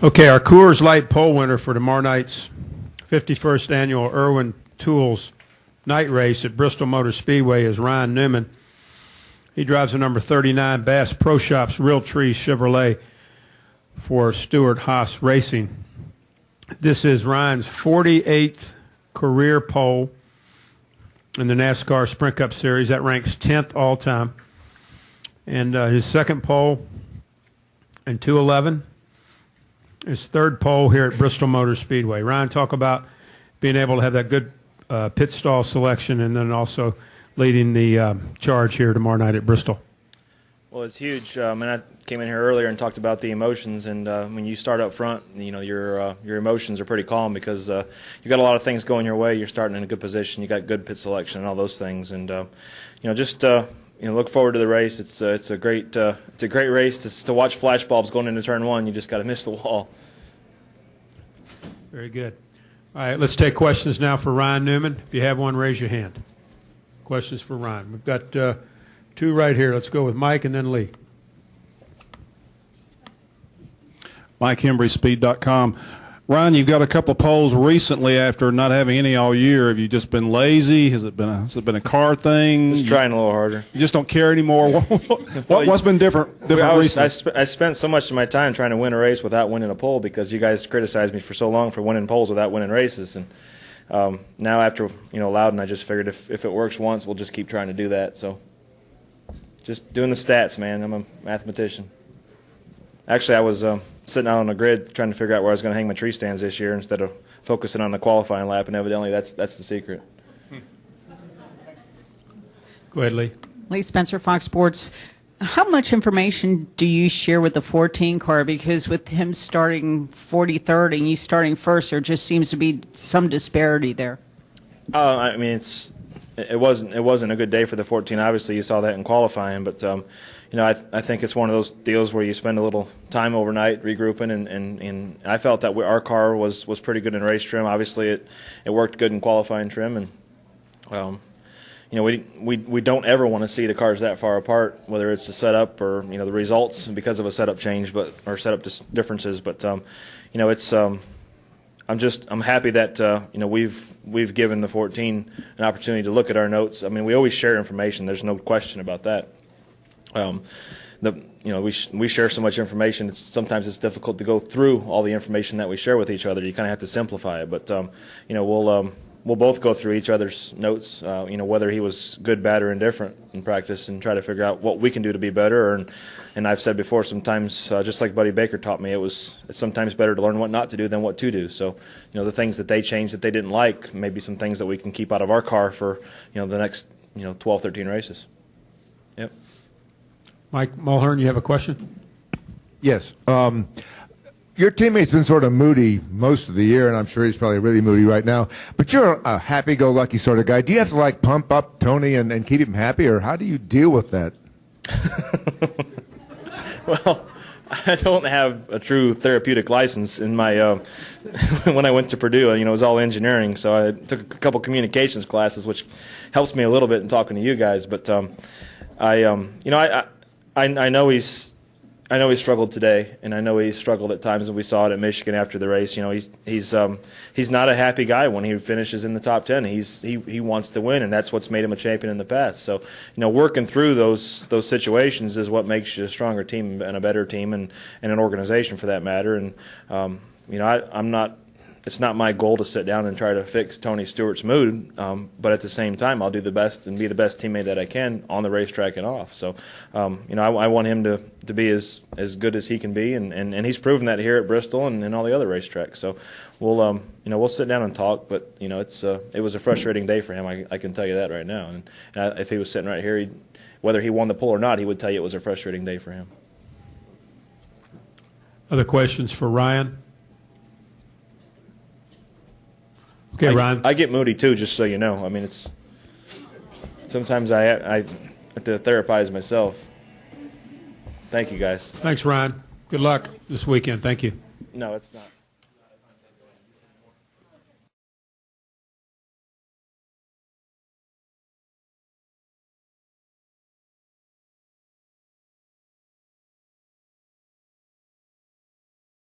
Okay, our Coors Light pole winner for tomorrow night's 51st annual Irwin Tools night race at Bristol Motor Speedway is Ryan Newman. He drives the number 39 Bass Pro Shops Real Tree Chevrolet for Stewart Haas Racing. This is Ryan's 48th career pole in the NASCAR Sprint Cup Series. That ranks 10th all time. And his second pole in 211. His third pole here at Bristol Motor Speedway. Ryan, talk about being able to have that good pit stall selection and then also leading the charge here tomorrow night at Bristol. Well, it's huge. I came in here earlier and talked about the emotions, and when you start up front, you know your emotions are pretty calm because you got a lot of things going your way. You're starting in a good position. You got good pit selection and all those things, and just look forward to the race. It's a great race to watch flashbulbs going into turn one. You just got to miss the wall. Very good. All right, let's take questions now for Ryan Newman. If you have one, raise your hand. Questions for Ryan. We've got two right here. Let's go with Mike and then Lee. Mike Hembry, Speed.com. Ryan, you've got a couple of poles recently after not having any all year. Have you just been lazy? Has it been a car thing? Just trying a little harder. You just don't care anymore? What's been different recently? I spent so much of my time trying to win a race without winning a pole because you guys criticized me for so long for winning poles without winning races. And now after Loudon, I just figured if it works once, we'll just keep trying to do that. So just doing the stats, man. I'm a mathematician. Actually, I was sitting out on the grid trying to figure out where I was going to hang my tree stands this year instead of focusing on the qualifying lap, and evidently that's the secret. Go ahead, Lee. Lee Spencer, Fox Sports. How much information do you share with the 14 car? Because with him starting 43rd and you starting first, there just seems to be some disparity there. I mean, it wasn't a good day for the 14. Obviously, you saw that in qualifying, but I think it's one of those deals where you spend a little time overnight regrouping, and I felt that our car was pretty good in race trim. Obviously, it worked good in qualifying trim, and we don't ever want to see the cars that far apart, whether it's the setup or the results because of a setup change, or setup differences. But I'm happy that we've given the 14 an opportunity to look at our notes. I mean, we always share information. There's no question about that. We share so much information. Sometimes it's difficult to go through all the information that we share with each other. You kind of have to simplify it. But we'll both go through each other's notes. Whether he was good, bad, or indifferent in practice, and try to figure out what we can do to be better. And I've said before, sometimes just like Buddy Baker taught me, it's sometimes better to learn what not to do than what to do. So the things that they changed that they didn't like, maybe some things that we can keep out of our car for the next 12, 13 races. Yep. Mike Mulhern, you have a question? Yes. Your teammate's been sort of moody most of the year, and I'm sure he's probably really moody right now. But you're a happy-go-lucky sort of guy. Do you have to, pump up Tony and keep him happy, or how do you deal with that? Well, I don't have a true therapeutic license in my when I went to Purdue. It was all engineering, so I took a couple communications classes, which helps me a little bit in talking to you guys. But I know he's struggled today, and I know he struggled at times, and we saw it at Michigan after the race. He's not a happy guy when he finishes in the top 10. He wants to win, and that's what's made him a champion in the past. So working through those situations is what makes you a stronger team and a better team, and an organization for that matter. And I'm not. It's not my goal to sit down and try to fix Tony Stewart's mood, but at the same time, I'll do the best and be the best teammate that I can on the racetrack and off. So, I want him to be as good as he can be, and he's proven that here at Bristol and all the other racetracks. So, we'll sit down and talk. But it was a frustrating day for him. I can tell you that right now. And if he was sitting right here, whether he won the pole or not, he would tell you it was a frustrating day for him. Other questions for Ryan? Okay, Ryan. I get moody too, just so you know. I mean, sometimes I have to therapize myself. Thank you, guys. Thanks, Ryan. Good luck this weekend. Thank you. No, it's not.